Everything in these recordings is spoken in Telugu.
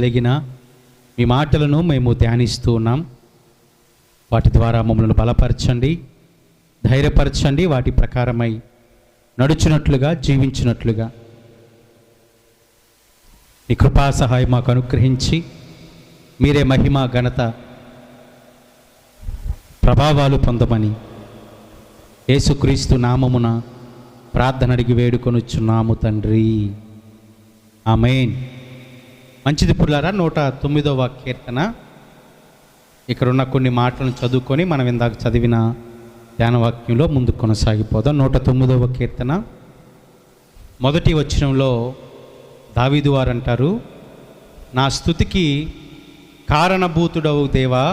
కలిగిన మీ మాటలను మేము ధ్యానిస్తూ ఉన్నాం. వాటి ద్వారా మమ్మల్ని బలపరచండి, ధైర్యపరచండి. వాటి ప్రకారమై నడుచున్నట్లుగా, జీవించినట్లుగా ఈ కృపా సహాయం మాకు అనుగ్రహించి మీరే మహిమ, ఘనత, ప్రభావాలు పొందమని యేసుక్రీస్తు నామమున ప్రార్థన అడిగి వేడుకొనుచున్నాము తండ్రి, ఆమేన్. మంచిది పుల్లారా. 109వ కీర్తన. ఇక్కడున్న కొన్ని మాటలను చదువుకొని మనం ఇందాక చదివిన ధ్యానవాక్యంలో ముందుకు కొనసాగిపోదాం. 109వ కీర్తన మొదటి వచనంలో దావీదు వారు అంటారు, నా స్తుతికి కారణభూతుడవు దేవా.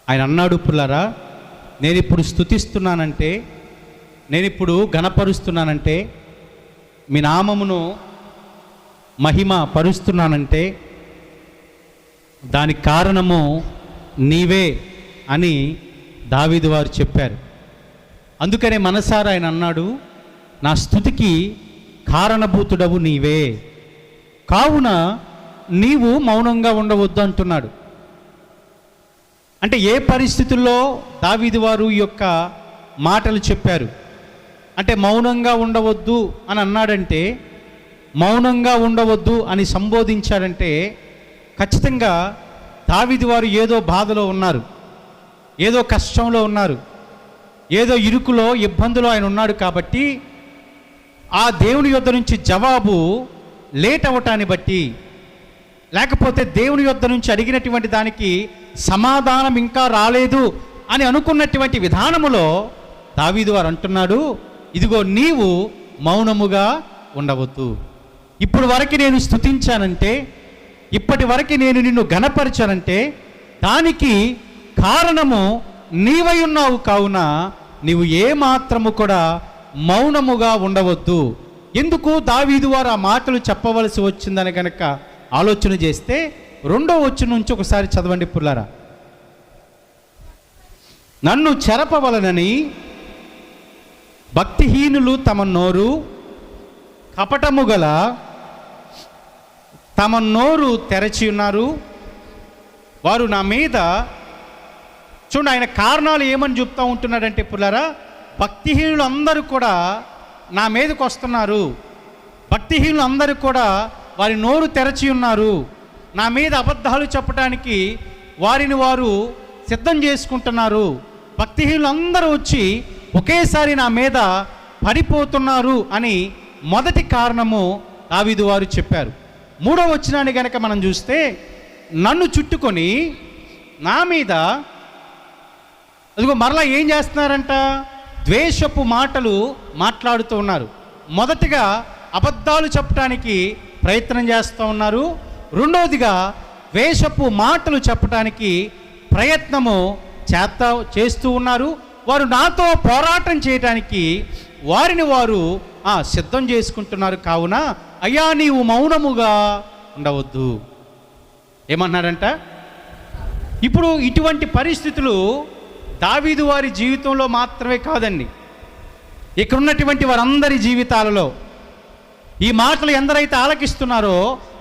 ఆయన అన్నాడు పుల్లారా, నేను ఇప్పుడు స్తుతిస్తున్నానంటే, నేను ఇప్పుడు ఘనపరుస్తున్నానంటే, మీ నామమును మహిమ పరుస్తున్నానంటే దానికి కారణము నీవే అని దావీదు వారు చెప్పారు. అందుకనే మనసారా ఆయన అన్నాడు, నా స్తుతికి కారణభూతుడవు నీవే, కావున నీవు మౌనంగా ఉండవద్దు అంటున్నాడు. అంటే ఏ పరిస్థితుల్లో దావీదు వారు ఈ యొక్క మాటలు చెప్పారు అంటే, మౌనంగా ఉండవద్దు అని అన్నాడంటే, మౌనంగా ఉండవద్దు అని సంబోధించాడంటే ఖచ్చితంగా దావీదు వారు ఏదో బాధలో ఉన్నారు, ఏదో కష్టంలో ఉన్నారు, ఏదో ఇరుకులో, ఇబ్బందులో ఆయన ఉన్నాడు. కాబట్టి ఆ దేవుని యొద్ద నుంచి జవాబు లేట్ అవ్వటాన్ని బట్టి, లేకపోతే దేవుని యొద్ద నుంచి అడిగినటువంటి దానికి సమాధానం ఇంకా రాలేదు అని అనుకున్నటువంటి విధానములో దావీదు వారు అంటున్నాడు, ఇదిగో నీవు మౌనముగా ఉండవద్దు. ఇప్పుడు వరకు నేను స్తుతించానంటే, ఇప్పటి వరకు నేను నిన్ను ఘనపరిచానంటే దానికి కారణము నీవై ఉన్నావు. కావున నీవు ఏమాత్రము కూడా మౌనముగా ఉండవద్దు. ఎందుకు దావీదు వారు ఆ మాటలు చెప్పవలసి వచ్చిందని కనుక ఆలోచన చేస్తే 2వ వచనం నుంచి ఒకసారి చదవండి పుల్లారా. నన్ను చెరపవలనని భక్తిహీనులు తమ నోరు, కపటము గల తమ నోరు తెరచి ఉన్నారు. వారు నా మీద, చూడండి ఆయన కారణాలు ఏమని చెప్తూ ఉంటున్నాడంటే పుల్లారా, భక్తిహీనులు అందరూ కూడా నా మీదకి వస్తున్నారు, భక్తిహీనులు అందరూ కూడా వారి నోరు తెరచి ఉన్నారు, నా మీద అబద్ధాలు చెప్పడానికి వారిని వారు సిద్ధం చేసుకుంటున్నారు, భక్తిహీనులు అందరూ వచ్చి ఒకేసారి నా మీద పడిపోతున్నారు అని మొదటి కారణము దావీదు వారు చెప్పారు. 3వ వచనాన్ని కనుక మనం చూస్తే, నన్ను చుట్టుకొని నా మీద అదిగో మరలా ఏం చేస్తున్నారంట, ద్వేషపు మాటలు మాట్లాడుతూ ఉన్నారు. మొదటిగా అబద్ధాలు చెప్పడానికి ప్రయత్నం చేస్తూ ఉన్నారు, రెండవదిగా ద్వేషపు మాటలు చెప్పడానికి ప్రయత్నము చేస్తూ ఉన్నారు. వారు నాతో పోరాటం చేయడానికి వారిని వారు సిద్ధం చేసుకుంటున్నారు. కావున అయ్యా నీవు మౌనముగా ఉండవద్దు. ఏమన్నాడంట? ఇప్పుడు ఇటువంటి పరిస్థితులు దావీదు వారి జీవితంలో మాత్రమే కాదండి, ఇక్కడ ఉన్నటువంటి వారందరి జీవితాలలో ఈ మాటలు ఎందరైతే ఆలకిస్తున్నారో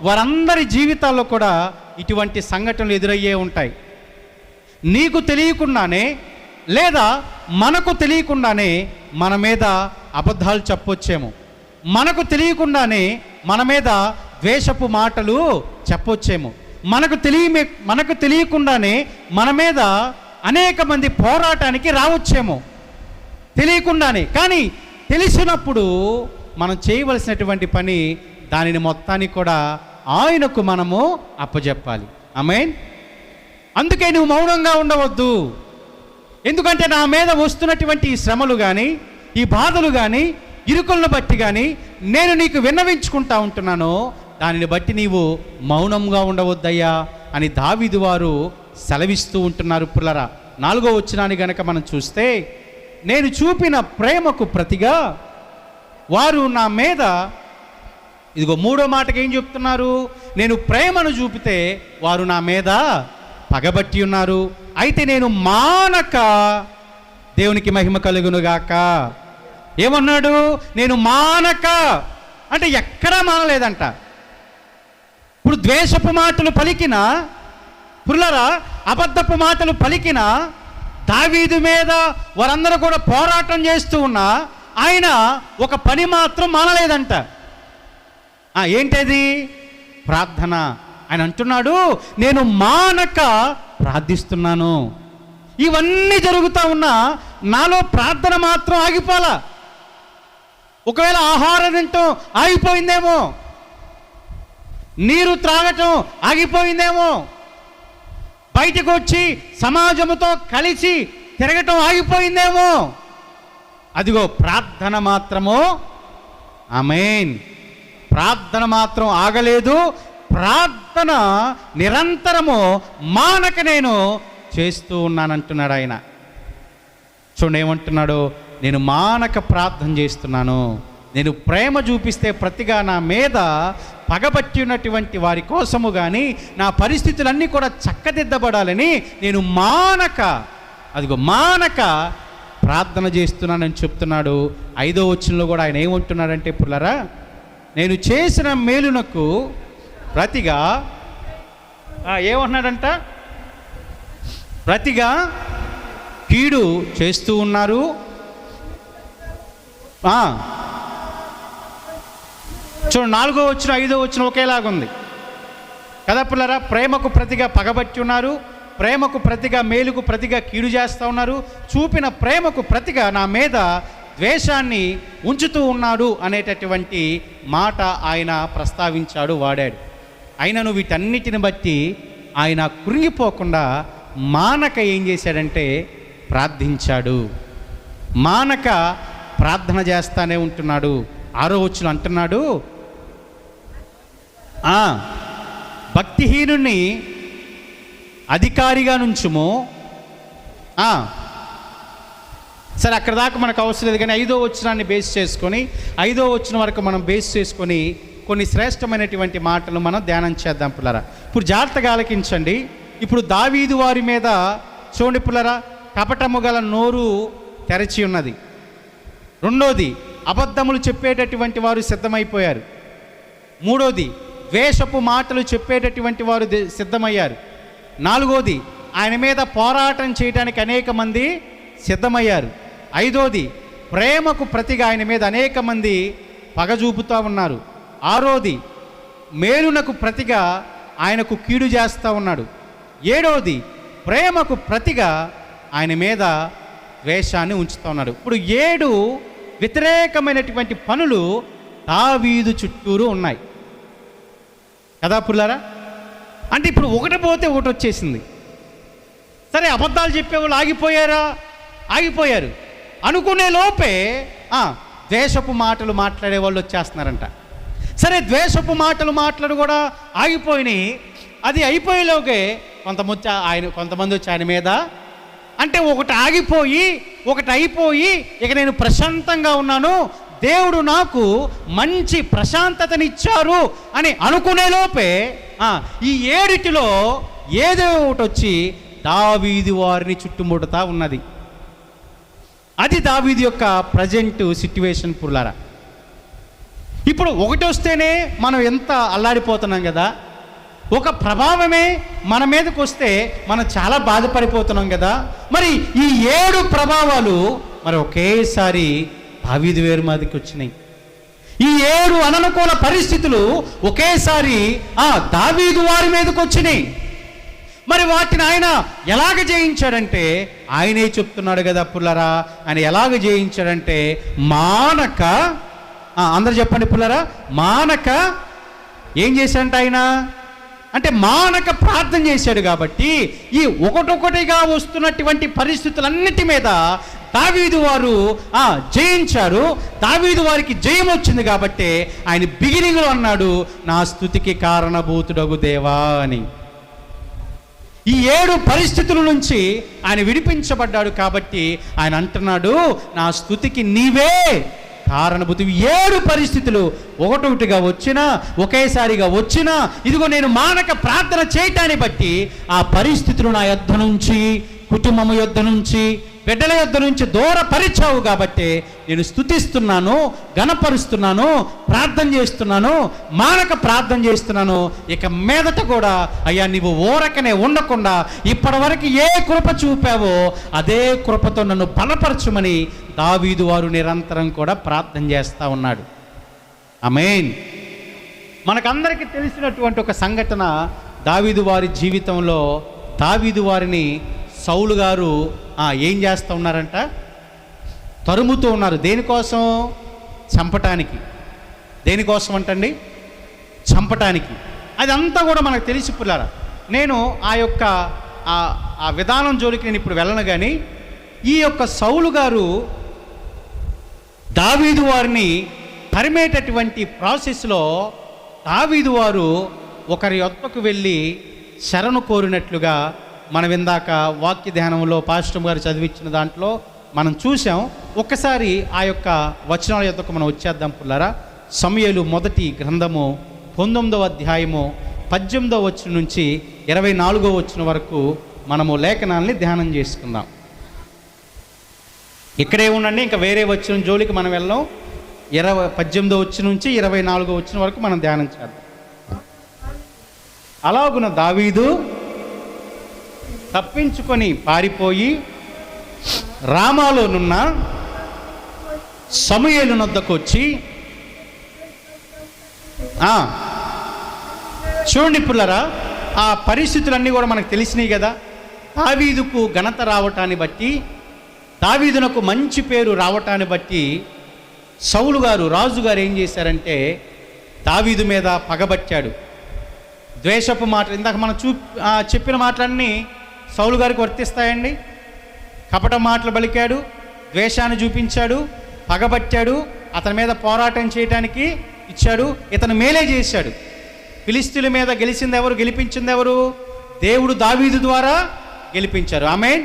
వారందరి జీవితాల్లో కూడా ఇటువంటి సంఘటనలు ఎదురయ్యే ఉంటాయి. నీకు తెలియకుండానే లేదా మనకు తెలియకుండానే మన మీద అబద్ధాలు చెప్పొచ్చేమో, మనకు తెలియకుండానే మన మీద ద్వేషపు మాటలు చెప్పొచ్చేమో, మనకు తెలియకుండానే మన మీద అనేక మంది పోరాటానికి రావచ్చేమో తెలియకుండానే. కానీ తెలిసినప్పుడు మనం చేయవలసినటువంటి పని, దానిని మొత్తాన్ని కూడా ఆయనకు మనము అప్పచెప్పాలి. ఆమేన్. అందుకే నువ్వు మౌనంగా ఉండవద్దు. ఎందుకంటే నా మీద వస్తున్నటువంటి ఈ శ్రమలు కానీ, ఈ బాధలు కానీ, ఇరుకులను బట్టి కానీ నేను నీకు విన్నవించుకుంటా ఉంటున్నాను, దానిని బట్టి నీవు మౌనంగా ఉండవద్దయ్యా అని దావీదు వారు సెలవిస్తూ ఉంటున్నారు పుల్లరా. 4వ వచనాన్ని గనక మనం చూస్తే, నేను చూపిన ప్రేమకు ప్రతిగా వారు నా మీద, ఇదిగో 3వ మాటకి ఏం చెప్తున్నారు, నేను ప్రేమను చూపితే వారు నా మీద పగబట్టి ఉన్నారు. అయితే నేను మానక, దేవునికి మహిమ కలుగునుగాక. ఏమన్నాడు? నేను మానక అంటే ఎక్కడా మానలేదంట. ఇప్పుడు ద్వేషపు మాటలు పలికిన పుల్లరా, అబద్ధపు మాటలు పలికిన దావీదు మీద వారందరూ కూడా పోరాటం చేస్తూ ఉన్నా ఆయన ఒక పని మాత్రం మానలేదంట. ఏంటది? ప్రార్థన. ఆయన అంటున్నాడు, నేను మానక ప్రార్థిస్తున్నాను. ఇవన్నీ జరుగుతూ ఉన్నా నాలో ప్రార్థన మాత్రం ఆగిపోలా. ఒకవేళ ఆహారం తింటం ఆగిపోయిందేమో, నీరు త్రాగటం ఆగిపోయిందేమో, బయటకు వచ్చి సమాజంతో కలిసి తిరగటం ఆగిపోయిందేమో, అదిగో ప్రార్థన మాత్రము, ఆమేన్, ప్రార్థన మాత్రం ఆగలేదు. ప్రార్థన నిరంతరము మానక నేను చేస్తూ ఉన్నానంటున్నాడు ఆయన. చూడండి ఏమంటున్నాడు, నేను మానక ప్రార్థన చేస్తున్నాను. నేను ప్రేమ చూపిస్తే ప్రతిగా నా మీద పగబట్టి ఉన్నటువంటి వారి కోసము కానీ నా పరిస్థితులన్నీ కూడా చక్కదిద్దబడాలని నేను మానక ప్రార్థన చేస్తున్నానని చెప్తున్నాడు. 5వ వచనంలో కూడా ఆయన ఏమంటున్నాడంటే, పుల్లరా, నేను చేసిన మేలునకు ప్రతిగా ఏమంటున్నాడంట, ప్రతిగా కీడు చేస్తూ ఉన్నారు. చూడండి 4వ వచనం 5వ వచనం ఒకేలాగుంది కదా పుల్లరా. ప్రేమకు ప్రతిగా పగబట్టి ఉన్నారు, ప్రేమకు ప్రతిగా మేలుకు ప్రతిగా కీడు చేస్తూ ఉన్నారు, చూపిన ప్రేమకు ప్రతిగా నా మీద ద్వేషాన్ని ఉంచుతూ ఉన్నాడు అనేటటువంటి మాట ఆయన ప్రస్తావించాడు, వాడాడు. అయినను వీటన్నిటిని బట్టి ఆయన కృంగిపోకుండా మానక ఏం చేశాడంటే ప్రార్థించాడు. మానక ప్రార్థన చేస్తానే ఉంటున్నాడు. 6వ వచనం అంటున్నాడు, భక్తిహీనుని అధికారిగా నుంచుము. సరే, అక్కడ దాకా మనకు అవసరం లేదు, కానీ 5వ వచనాన్ని బేస్ చేసుకొని 5వ వచనం వరకు మనం బేస్ చేసుకొని కొన్ని శ్రేష్టమైనటువంటి మాటలు మనం ధ్యానం చేద్దాం పుల్లరా. ఇప్పుడు జాగ్రత్తగా ఆలకించండి. ఇప్పుడు దావీదు వారి మీద చూడండి పుల్లరా, కపటము గల నోరు తెరచి ఉన్నది. 2వది, అబద్ధములు చెప్పేటటువంటి వారు సిద్ధమైపోయారు. 3వది, ద్వేషపు మాటలు చెప్పేటటువంటి వారు సిద్ధమయ్యారు. 4వది, ఆయన మీద పోరాటం చేయడానికి అనేక మంది సిద్ధమయ్యారు. 5వది, ప్రేమకు ప్రతిగా ఆయన మీద అనేక మంది పగ చూపుతూ ఉన్నారు. 6వది, మేలునకు ప్రతిగా ఆయనకు కీడు చేస్తూ ఉన్నాడు. 7వది, ప్రేమకు ప్రతిగా ఆయన మీద ద్వేషాన్ని ఉంచుతూ ఉన్నాడు. ఇప్పుడు 7 వ్యతిరేకమైనటువంటి పనులు దావీదు చుట్టూరు ఉన్నాయి కదా పుల్లారా. అంటే ఇప్పుడు ఒకటి పోతే ఒకటి వచ్చేసింది. సరే, అబద్ధాలు చెప్పేవాళ్ళు ఆగిపోయారు అనుకునే లోపే ద్వేషపు మాటలు మాట్లాడే వాళ్ళు వచ్చేస్తున్నారంట. సరే, ద్వేషపు మాటలు మాట్లాడు కూడా ఆగిపోయినాయి. అది అయిపోయేలోకే కొంతమంది వచ్చి ఆయన మీద, అంటే ఒకటి ఆగిపోయి ఒకటి అయిపోయి ఇక నేను ప్రశాంతంగా ఉన్నాను, దేవుడు నాకు మంచి ప్రశాంతతనిచ్చారు అని అనుకునే లోపే ఈ 7 ఏదో ఒకటి వచ్చి దావీదు వారిని చుట్టుముడుతా ఉన్నది. అది దావీదు యొక్క ప్రజెంట్ సిట్యువేషన్ పుల్లారా. ఇప్పుడు ఒకటి వస్తేనే మనం ఎంత అల్లాడిపోతున్నాం కదా, ఒక ప్రభావమే మన మీదకి వస్తే మనం చాలా బాధపడిపోతున్నాం కదా. మరి ఈ 7 ప్రభావాలు మరి ఒకేసారి దావీదు వారి మీదకి వచ్చినాయి. ఈ 7 అననుకూల పరిస్థితులు ఒకేసారి దావీదు వారి మీదకి వచ్చినాయి. మరి వాటిని ఆయన ఎలాగ జయించాడంటే ఆయనే చెప్తున్నాడు కదా పుల్లరా. ఆయన ఎలాగ జయించాడంటే మానక, అందరు చెప్పండి పుల్లరా, మానక ఏం చేశాడంట ఆయన అంటే మానక ప్రార్థన చేశాడు. కాబట్టి ఈ ఒకటొకటిగా వస్తున్నటువంటి పరిస్థితులన్నిటి మీద దావీదు వారు జయించారు. దావీదు వారికి జయం వచ్చింది కాబట్టి ఆయన బిగినింగ్లో అన్నాడు, నా స్తుతికి కారణభూతుడగు దేవా అని. ఈ 7 పరిస్థితుల నుంచి ఆయన విడిపించబడ్డాడు. కాబట్టి ఆయన అంటున్నాడు, నా స్తుతికి నీవే కారణభూతి. 7 పరిస్థితులు ఒకటొకటిగా వచ్చినా, ఒకేసారిగా వచ్చినా, ఇదిగో నేను మానక ప్రార్థన చేయటాన్ని బట్టి ఆ పరిస్థితులు నా యొద్ద నుంచి, కుటుంబం యొద్ద నుంచి, బిడ్డల యొద్ద నుంచి దూరపరిచావు కాబట్టి నేను స్తుతిస్తున్నాను, ఘనపరుస్తున్నాను, ప్రార్థన చేస్తున్నాను, మానక ప్రార్థన చేస్తున్నాను. ఇక మీదట కూడా అయ్యా నీవు ఊరకనే ఉండకుండా ఇప్పటివరకు ఏ కృప చూపావో అదే కృపతో నన్ను బలపరచుమని దావీదు వారు నిరంతరం కూడా ప్రార్థన చేస్తూ ఉన్నాడు. ఆమేన్. మనకందరికీ తెలిసినటువంటి ఒక సంఘటన దావీదు వారి జీవితంలో, దావీదు వారిని సౌలు గారు ఏం చేస్తూ ఉన్నారంట? తరుముతూ ఉన్నారు. దేనికోసం? చంపటానికి. దేనికోసం అంటండి? చంపటానికి. అదంతా కూడా మనకు తెలిసి పిల్లరా. నేను ఆ విధానం జోలికి నేను ఇప్పుడు వెళ్ళను, కానీ ఈ యొక్క సౌలు గారు దావీదు వారిని తరిమేటటువంటి ప్రాసెస్లో దావీదు వారు ఒకరి యొద్దకు వెళ్ళి శరణు కోరినట్లుగా మనం ఇందాక వాక్య ధ్యానంలో పాస్టర్ గారు చదివించిన దాంట్లో మనం చూసాం. ఒక్కసారి ఆ యొక్క వచనాల యొద్దకు మనం వచ్చేద్దాం పుల్లారా. సమూయేలు మొదటి గ్రంథము 19వ అధ్యాయము 18వ వచనం నుంచి 24వ వచనం వరకు మనము లేఖనాల్ని ధ్యానం చేసుకుందాం. ఇక్కడే ఉండండి, ఇంకా వేరే వచనం జోలికి మనం వెళ్ళాం. 18వ వచనం నుంచి 24వ వచనం వరకు మనం ధ్యానం చేద్దాం. అలాగున దావీదు తప్పించుకొని పారిపోయి రామాలోనున్న సమూయేలు నొద్దకు వచ్చి, చూడండి పుల్లరా, ఆ పరిస్థితులన్నీ కూడా మనకు తెలిసినాయి కదా. దావీదుకు ఘనత రావటాన్ని బట్టి, దావీదునకు మంచి పేరు రావటాన్ని బట్టి సౌలు గారు, రాజుగారు ఏం చేశారంటే దావీదు మీద పగబట్టాడు. ద్వేషపు మాటలు, ఇందాక మనం చెప్పిన మాటలన్నీ సౌలు గారికి వర్తిస్తాయండి. కపట మాటలు పలికాడు, ద్వేషాన్ని చూపించాడు, పగబట్టాడు, అతని మీద పోరాటం చేయడానికి ఇచ్చాడు, ఇతను మేలే చేశాడు. ఫిలిస్తీన్ల మీద గెలిచింది ఎవరు? గెలిపించింది ఎవరు? దేవుడు దావీదు ద్వారా గెలిపించారు. ఆమేన్.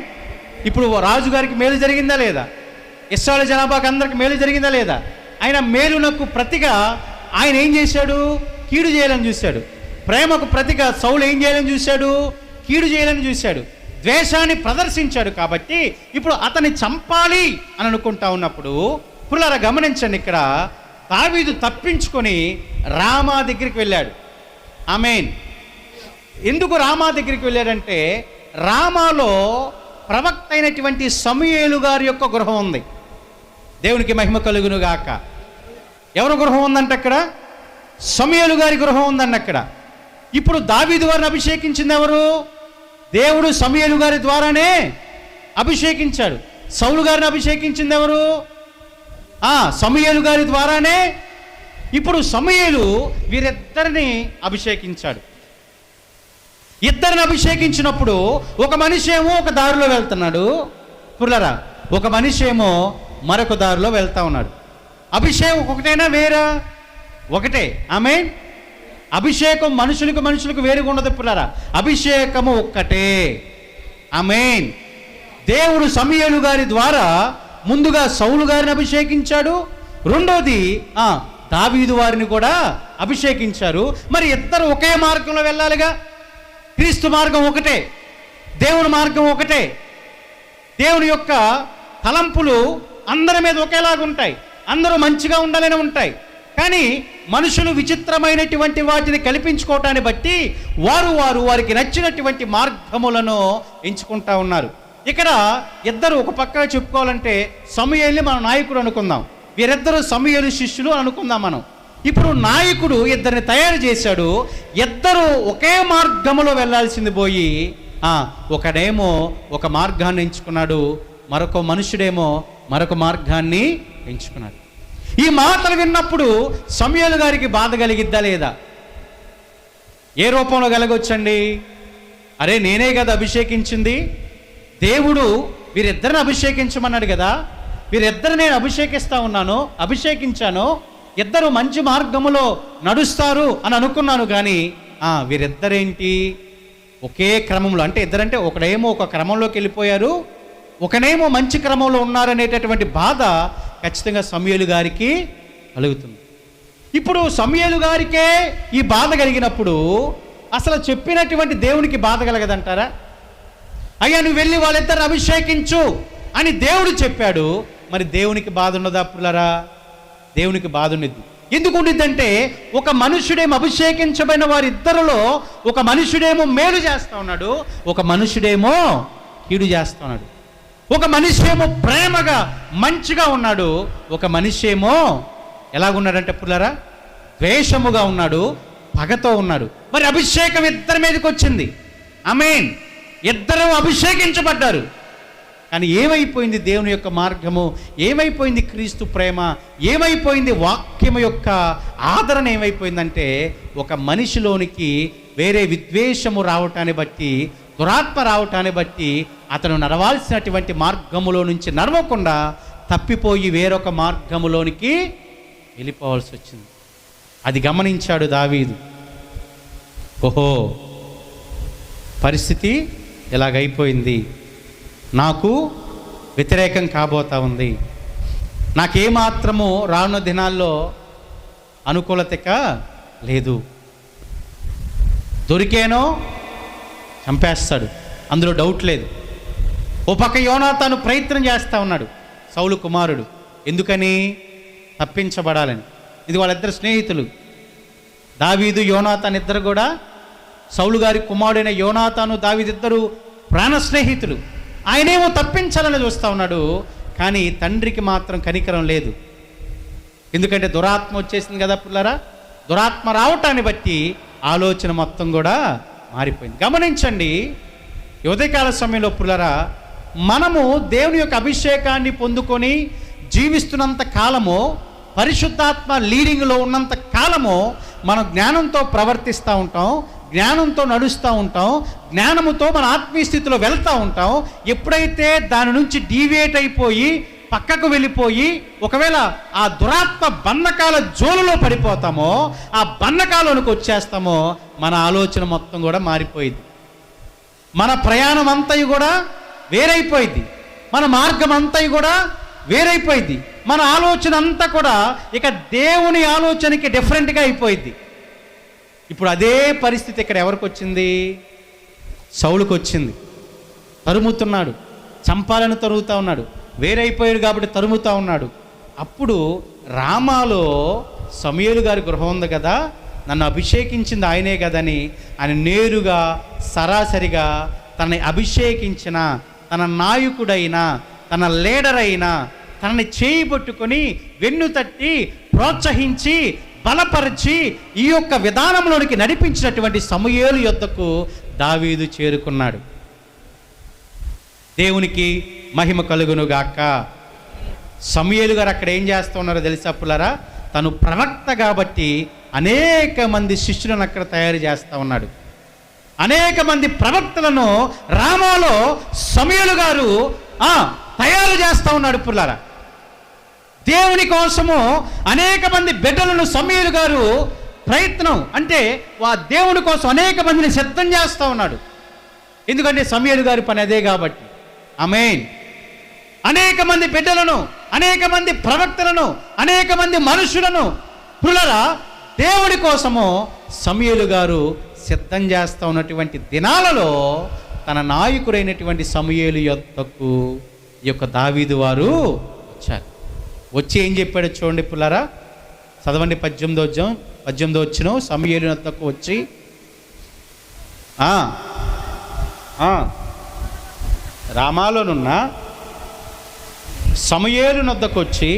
ఇప్పుడు రాజుగారికి మేలు జరిగిందా లేదా? ఇశ్రాయేలు జనాభాకి అందరికి మేలు జరిగిందా లేదా? ఆయన మేలునకు ప్రతిగా ఆయన ఏం చేశాడు? కీడు చేయాలని చూశాడు. ప్రేమకు ప్రతిగా సౌలు ఏం చేయాలని చూశాడు? కీడు చేయాలని చూశాడు. ద్వేషాన్ని ప్రదర్శించాడు. కాబట్టి ఇప్పుడు అతన్ని చంపాలి అని అనుకుంటా ఉన్నప్పుడు పుల్లారా గమనించండి, ఇక్కడ దావీదు తప్పించుకొని రామా దగ్గరికి వెళ్ళాడు. ఆమేన్. ఎందుకు రామా దగ్గరికి వెళ్ళాడంటే, రామాలో ప్రవక్త అయినటువంటి సమూయేలు గారి యొక్క గృహం ఉంది. దేవునికి మహిమ కలుగును గాక. ఎవరి గృహం ఉందంటే అక్కడ? సమూయేలు గారి గృహం ఉందండి అక్కడ. ఇప్పుడు దావీదు వారిని అభిషేకించింది ఎవరు? దేవుడు సమూయేలు గారి ద్వారానే అభిషేకించాడు. సౌలు గారిని అభిషేకించింది ఎవరు? సమూయేలు గారి ద్వారానే. ఇప్పుడు సమూయేలు వీరిద్దరిని అభిషేకించాడు. ఇద్దరిని అభిషేకించినప్పుడు ఒక మనిషి ఏమో ఒక దారిలో వెళ్తున్నాడు పుల్లరా, ఒక మనిషి ఏమో మరొక దారిలో వెళ్తా ఉన్నాడు. అభిషేకం ఒకటేనా వేరా? ఒకటే. ఆమేన్. అభిషేకం మనుషులకు వేరుగా ఉండదు పుల్లరా, అభిషేకము ఒక్కటే. ఆమేన్. దేవుడు సమూయేలు గారి ద్వారా ముందుగా సౌలు గారిని అభిషేకించాడు, రెండోది దావీదు వారిని కూడా అభిషేకించారు. మరి ఇద్దరు ఒకే మార్గంలో వెళ్ళాలిగా. క్రీస్తు మార్గం ఒకటే, దేవుని మార్గం ఒకటే. దేవుని యొక్క తలంపులు అందరి మీద ఒకేలాగా ఉంటాయి, అందరూ మంచిగా ఉండాలని ఉంటాయి. కానీ మనుషులు విచిత్రమైనటువంటి వాటిని కల్పించుకోవటాన్ని బట్టి వారికి నచ్చినటువంటి మార్గములను ఎంచుకుంటా ఉన్నారు. ఇక్కడ ఇద్దరు ఒక పక్క చెప్పుకోవాలంటే సమూయేలుని మన నాయకుడు అనుకుందాం, వీరిద్దరూ సమూయేలు శిష్యులు అనుకుందాం మనం. ఇప్పుడు నాయకుడు ఇద్దరిని తయారు చేశాడు. ఇద్దరు ఒకే మార్గములో వెళ్ళాల్సింది పోయి ఒకడేమో ఒక మార్గాన్ని ఎంచుకున్నాడు, మరొక మనుషుడేమో మరొక మార్గాన్ని ఎంచుకున్నాడు. ఈ మాటలు విన్నప్పుడు సమూయేలు గారికి బాధ కలిగిద్దా లేదా? ఏ రూపంలో కలగొచ్చండి? అరే నేనే కదా అభిషేకించింది, దేవుడు వీరిద్దరిని అభిషేకించమన్నాడు కదా, వీరిద్దరు నేను అభిషేకించాను, ఇద్దరు మంచి మార్గములో నడుస్తారు అని అనుకున్నాను. కానీ వీరిద్దరేంటి ఒకే క్రమంలో, అంటే ఇద్దరంటే ఒకడేమో ఒక క్రమంలోకి వెళ్ళిపోయారు, ఒకనేమో మంచి క్రమంలో ఉన్నారనేటటువంటి బాధ ఖచ్చితంగా సమూయేలు గారికి కలుగుతుంది. ఇప్పుడు సమూయేలు గారికే ఈ బాధ కలిగినప్పుడు అసలు చెప్పినటువంటి దేవునికి బాధ కలగదంటారా? అయ్యా నువ్వు వెళ్ళి వాళ్ళిద్దరిని అభిషేకించు అని దేవుడు చెప్పాడు. మరి దేవునికి బాధ ఉన్నదా పుల్లరా? దేవునికి బాధ ఉన్నది. ఎందుకు ఉండిద్దంటే ఒక మనుషుడేమో అభిషేకించబడిన వారిద్దరిలో ఒక మనుషుడేమో మేలు చేస్తా ఉన్నాడు, ఒక మనుషుడేమో కీడు చేస్తా ఉన్నాడు. ఒక మనిషి ఏమో ప్రేమగా మంచిగా ఉన్నాడు, ఒక మనిషి ఏమో ఎలాగున్నాడంటే పుల్లరా ద్వేషముగా ఉన్నాడు, పగతో ఉన్నాడు. మరి అభిషేకం ఇద్దరి మీదకి వచ్చింది. ఆమేన్. ఇద్దరు అభిషేకించబడ్డారు. కానీ ఏమైపోయింది దేవుని యొక్క మార్గము? ఏమైపోయింది క్రీస్తు ప్రేమ? ఏమైపోయింది వాక్యము యొక్క ఆదరణ? ఏమైపోయిందంటే ఒక మనిషిలోనికి వేరే విద్వేషము రావటాన్ని బట్టి, దురాత్మ రావటాన్ని బట్టి అతను నడవాల్సినటువంటి మార్గములో నుంచి నడవకుండా తప్పిపోయి వేరొక మార్గములోనికి వెళ్ళిపోవాల్సి వచ్చింది. అది గమనించాడు దావీదు. ఓహో, పరిస్థితి ఇలాగైపోయింది, నాకు వ్యతిరేకం కాబోతా ఉంది, నాకేమాత్రము రానున్న దినాల్లో అనుకూలత లేదు, దొరికేనో చంపేస్తాడు, అందులో డౌట్ లేదు. ఓ పక్క యోనాతాను ప్రయత్నం చేస్తూ ఉన్నాడు, సౌలు కుమారుడు. ఎందుకని? తప్పించబడాలని. ఇది వాళ్ళిద్దరు స్నేహితులు, దావీదు యోనాతాను ఇద్దరు కూడా. సౌలు గారి కుమారుడైన యోనాతాను దావీదు ఇద్దరు ప్రాణ స్నేహితులు. ఆయనేమో తప్పించాలని చూస్తూ ఉన్నాడు, కానీ తండ్రికి మాత్రం కనికరం లేదు. ఎందుకంటే దురాత్మ వచ్చేసింది కదా పుల్లరా. దురాత్మ రావటాన్ని బట్టి ఆలోచన మొత్తం కూడా మారిపోయింది. గమనించండి, ఉదయకాల సమయంలో పుల్లరా, మనము దేవుని యొక్క అభిషేకాన్ని పొందుకొని జీవిస్తున్నంత కాలము, పరిశుద్ధాత్మ లీడింగ్లో ఉన్నంత కాలము మనం జ్ఞానంతో ప్రవర్తిస్తూ ఉంటాం, జ్ఞానంతో నడుస్తూ ఉంటాం, జ్ఞానముతో మన ఆత్మీయ స్థితిలో వెళ్తూ ఉంటాం. ఎప్పుడైతే దాని నుంచి డీవియేట్ అయిపోయి పక్కకు వెళ్ళిపోయి ఒకవేళ ఆ దురాత్మ బంధకాల జోలులో పడిపోతామో, ఆ బంధకాలకు వచ్చేస్తామో, మన ఆలోచన మొత్తం కూడా మారిపోయింది. మన ప్రయాణం అంతయు కూడా వేరైపోయింది, మన మార్గం అంతయు కూడా వేరైపోయింది, మన ఆలోచన అంతా కూడా ఇక దేవుని ఆలోచనకి డిఫరెంట్గా అయిపోయింది. ఇప్పుడు అదే పరిస్థితి ఇక్కడ ఎవరికి వచ్చింది? సౌలుకు వచ్చింది. తరుముతున్నాడు, చంపాలని తరుగుతూ ఉన్నాడు, వేరైపోయాడు కాబట్టి తరుముతూ ఉన్నాడు. అప్పుడు రామాలో సమూయేలు గారి గృహం ఉంది కదా, నన్ను అభిషేకించింది ఆయనే కదని ఆయన నేరుగా సరాసరిగా తనని అభిషేకించిన తన నాయకుడైన, తన లీడర్ అయిన, తనని చేయి పట్టుకొని వెన్ను తట్టి ప్రోత్సహించి బలపరిచి ఈ యొక్క విధానంలోనికి నడిపించినటువంటి సమూయేలు యొద్దకు దావీదు చేరుకున్నాడు. దేవునికి మహిమ కలుగునుగాక. సమూయేలు గారు అక్కడ ఏం చేస్తూ ఉన్నారో తెలుసా పుల్లరా? తను ప్రవక్త కాబట్టి అనేక మంది శిష్యులను అక్కడ తయారు చేస్తూ ఉన్నాడు. అనేక మంది ప్రవక్తలను రామాలో సమూయేలు గారు తయారు చేస్తూ ఉన్నాడు పుల్లరా. దేవుని కోసము అనేక మంది బిడ్డలను సమూయేలు గారు ప్రయత్నం అంటే దేవుని కోసం అనేక మందిని సిద్ధం చేస్తూ ఉన్నాడు. ఎందుకంటే సమూయేలు గారి పని అదే కాబట్టి. ఆమేన్. అనేక మంది బిడ్డలను, అనేక మంది ప్రవక్తలను, అనేక మంది మనుషులను పుల్లరా దేవుడి కోసము సమూయేలు గారు సిద్ధం చేస్తూ ఉన్నటువంటి దినాలలో తన నాయకుడైనటువంటి సమూయేలు యొద్దకు ఈ యొక్క దావీదు వారు వచ్చారు. వచ్చి ఏం చెప్పాడో చూడండి పుల్లరా. చదవండి 18వ వచనం. సమూయేలు యొద్దకు వచ్చి రామాలోనున్న సమూయేలు యొద్దకు వచ్చి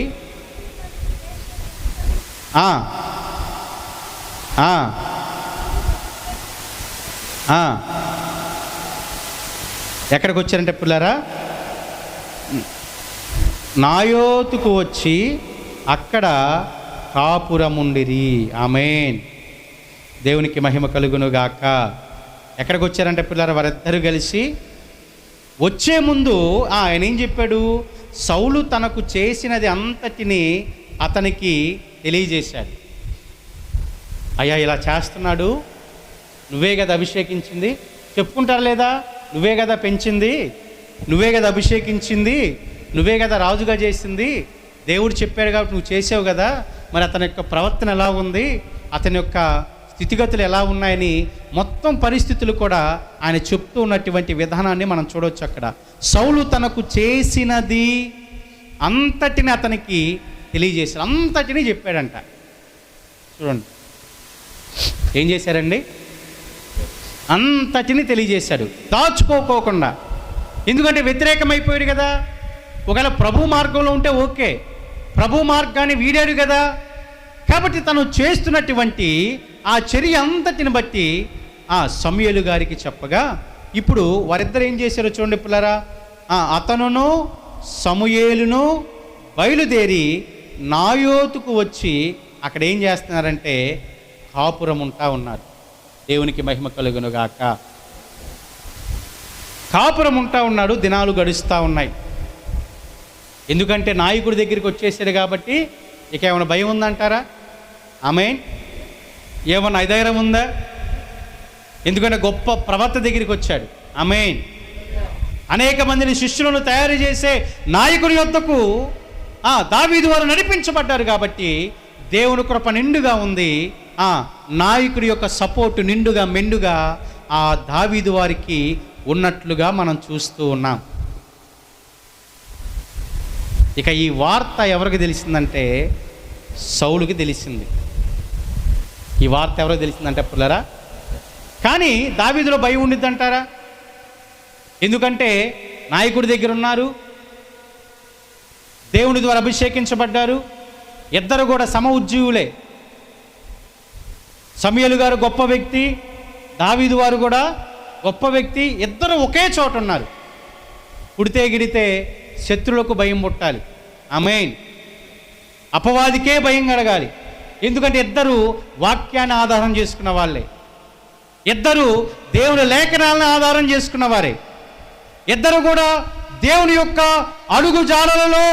ఎక్కడికి వచ్చారంటే పుల్లరా, నాయోతుకు వచ్చి అక్కడ కాపురముండిరి. ఆమేన్. దేవునికి మహిమ కలుగునుగాక. ఎక్కడికి వచ్చారంటే పిల్లలు వారిద్దరూ కలిసి వచ్చే ముందు ఆయన ఏం చెప్పాడు? సౌలు తనకు చేసినది అంతటిని అతనికి తెలియజేశాడు. అయ్యా ఇలా చేస్తున్నాడు, నువ్వే కదా అభిషేకించింది, చెప్పుకుంటారు లేదా? నువ్వే కదా పెంచింది, నువ్వే కదా అభిషేకించింది, నువ్వే కదా రాజుగా చేసింది, దేవుడు చెప్పాడు కాబట్టి నువ్వు చేసావు కదా. మరి అతని యొక్క ప్రవర్తన ఎలా ఉంది, అతని యొక్క స్థితిగతులు ఎలా ఉన్నాయని మొత్తం పరిస్థితులు కూడా ఆయన చెప్తూ ఉన్నటువంటి విధానాన్ని మనం చూడవచ్చు. అక్కడ సౌలు తనకు చేసినది అంతటిని అతనికి తెలియజేశాడు, అంతటిని చెప్పాడంట. చూడండి ఏం చేశారండి, అంతటిని తెలియజేశాడు దాచుకోకోకుండా. ఎందుకంటే వ్యతిరేకమైపోయాడు కదా. ఒకవేళ ప్రభు మార్గంలో ఉంటే ఓకే, ప్రభు మార్గాన్ని వీడాడు కదా. కాబట్టి తను చేస్తున్నటువంటి ఆ చర్య అంతటిని బట్టి ఆ సమూయేలు గారికి చెప్పగా, ఇప్పుడు వారిద్దరు ఏం చేశారో చూడండి పిల్లరా. అతనును సమూయేలును బయలుదేరి నాయోతుకు వచ్చి అక్కడ ఏం చేస్తున్నారంటే కాపురం ఉంటా ఉన్నారు. దేవునికి మహిమ కలుగును గాక. కాపురం ఉంటా ఉన్నాడు. దినాలు గడుస్తూ ఉన్నాయి. ఎందుకంటే నాయకుడి దగ్గరికి వచ్చేసాడు కాబట్టి ఇక ఏమైనా భయం ఉందంటారా? ఆమేన్. ఏమన్నా అధైర్యం ఉందా? ఎందుకంటే గొప్ప ప్రవక్త దగ్గరికి వచ్చాడు. ఆమేన్. అనేక మందిని శిష్యులను తయారు చేసే నాయకుడి యొద్దకు దావీదు వారు నడిపించబడ్డారు కాబట్టి దేవుని కృప నిండుగా ఉంది. నాయకుడి యొక్క సపోర్టు నిండుగా మెండుగా ఆ దావీదు వారికి ఉన్నట్లుగా మనం చూస్తూ ఉన్నాం. ఇక ఈ వార్త ఎవరికి తెలిసిందంటే సౌలుకి తెలిసింది. ఈ వార్త ఎవరికి తెలిసిందంటే పుల్లరా. కానీ దావీదులో భయం ఉండిద్దంటారా? ఎందుకంటే నాయకుడి దగ్గర ఉన్నారు, దేవుని ద్వారా అభిషేకించబడ్డారు, ఇద్దరు కూడా సమ ఉజ్జీవులే. సమూయేలు గారు గొప్ప వ్యక్తి, దావీదు వారు కూడా గొప్ప వ్యక్తి. ఇద్దరు ఒకే చోట ఉన్నారు. పుడితే గిడితే శత్రువులకు భయం పుట్టాలి. ఆమేన్. అపవాదికే భయం కలగాలి. ఎందుకంటే ఇద్దరు వాక్యాన్ని ఆధారం చేసుకున్న వాళ్ళే, ఇద్దరు దేవుని లేఖనాలను ఆధారం చేసుకున్న వారే, ఇద్దరు కూడా దేవుని యొక్క అడుగు జాడలలో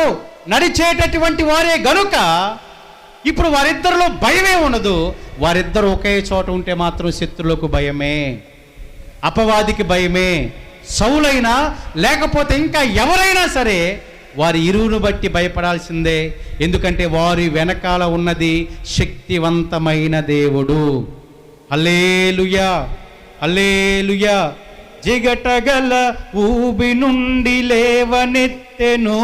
నడిచేటటువంటి వారే గనుక ఇప్పుడు వారిద్దరిలో భయమే ఉండదు. వారిద్దరు ఒకే చోట ఉంటే మాత్రం శత్రువులకు భయమే, అపవాదికి భయమే. సౌలైనా లేకపోతే ఇంకా ఎవరైనా సరే వారి ఇరువును బట్టి భయపడాల్సిందే. ఎందుకంటే వారి వెనకాల ఉన్నది శక్తివంతమైన దేవుడు. హల్లెలూయా, హల్లెలూయా. జిగటగల ఊబి నుండి లేవనెత్తెను,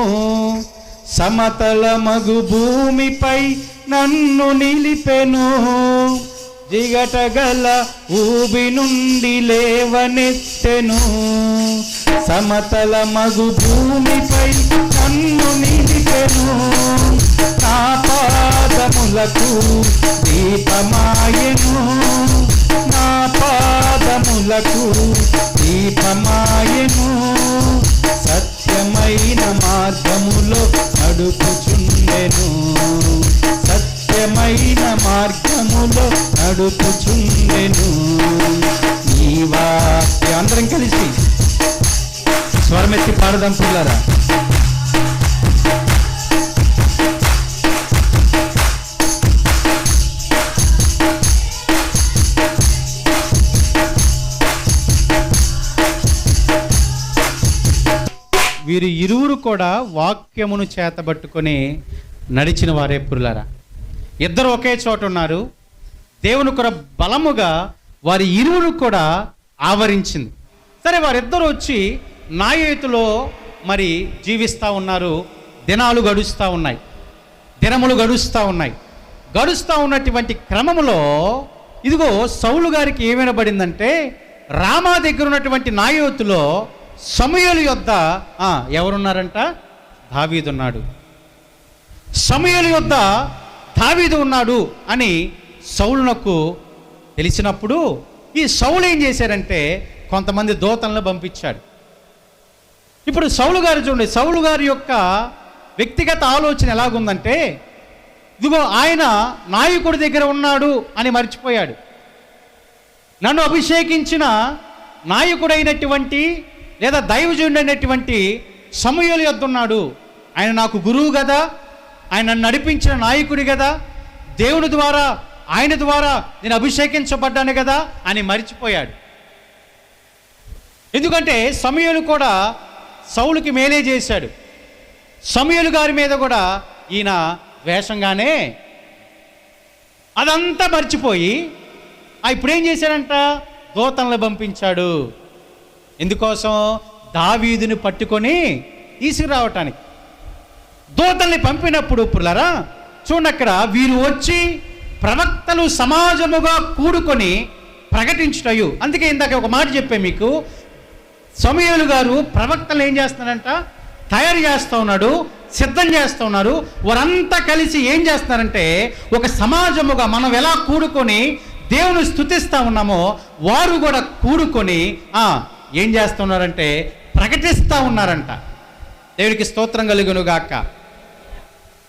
సమతల మగు భూమిపై నన్ను నిలిపెను. జిగటగల ఊబి నుండి లేవనెత్తెను, సమతల మగు భూమిపై నన్ను నిలిపెను. నా పాదములకు దీపమాయెను, నా పాదములకు దీపమాయెను. సత్యమైన మార్గములో నడుపుచుండెను, సత్యమైన మార్గములో నడుపుచుండెను. నీ వాక్యం అందరం కలిసి స్వరమెత్తి పాడదాం పిల్లరా. వీరు ఇరువురు కూడా వాక్యమును చేతబట్టుకొని నడిచిన వారే పురులారా. ఇద్దరు ఒకే చోట ఉన్నారు. దేవుని కొర బలముగా వారి ఇరువురు కూడా ఆవరించింది. సరే, వారిద్దరూ వచ్చి నాయోతులో మరి జీవిస్తూ ఉన్నారు. దినాలు గడుస్తూ ఉన్నాయి, దినములు గడుస్తూ ఉన్నాయి. గడుస్తూ ఉన్నటువంటి క్రమంలో ఇదిగో సౌలు గారికి ఏమైనబడిందంటే, రామా దగ్గర ఉన్నటువంటి నాయోతులో సమూయేలు యొద్ద ఎవరున్నారంట? దావీదు ఉన్నాడు. సమూయేలు యొద్ద దావీదు ఉన్నాడు అని సౌలునకు తెలిసినప్పుడు ఈ సౌలు ఏం చేశారంటే కొంతమంది దూతలను పంపించాడు. ఇప్పుడు సౌలు గారు చూడండి, సౌలు గారి యొక్క వ్యక్తిగత ఆలోచన ఎలాగుందంటే, ఇదిగో ఆయన నాయకుడి దగ్గర ఉన్నాడు అని మర్చిపోయాడు. నన్ను అభిషేకించిన నాయకుడైనటువంటి లేదా దైవజనుడైనటువంటి సమూయేలు యొద్ద ఉన్నాడు. ఆయన నాకు గురువు కదా, ఆయన నన్ను నడిపించిన నాయకుడి కదా, దేవుని ద్వారా ఆయన ద్వారా నేను అభిషేకించబడ్డాను కదా అని మర్చిపోయాడు. ఎందుకంటే సమూయేలు కూడా సౌలుకి మేలే చేశాడు. సమూయేలు గారి మీద కూడా ఈయన ద్వేషంగానే అదంతా మర్చిపోయి ఇప్పుడు ఏం చేశాడంట? దూతలను పంపించాడు. ఎందుకోసం? దావీదుని పట్టుకొని తీసుకురావటానికి. దూతల్ని పంపినప్పుడు పుల్లరా చూడండి, అక్కడ వీరు వచ్చి ప్రవక్తలు సమాజముగా కూడుకొని ప్రకటించుటయు. అందుకే ఇందాక ఒక మాట చెప్పే మీకు, సమూయేలు గారు ప్రవక్తలు ఏం చేస్తున్నారంట? తయారు చేస్తూ ఉన్నాడు, సిద్ధం చేస్తూ ఉన్నారు. వారంతా కలిసి ఏం చేస్తున్నారంటే, ఒక సమాజముగా మనం ఎలా కూడుకొని దేవుని స్తుతిస్తూ ఉన్నామో వారు కూడా కూడుకొని ఏం చేస్తున్నారంటే ప్రకటిస్తూ ఉన్నారంట. దేవునికి స్తోత్రం కలుగును గాక.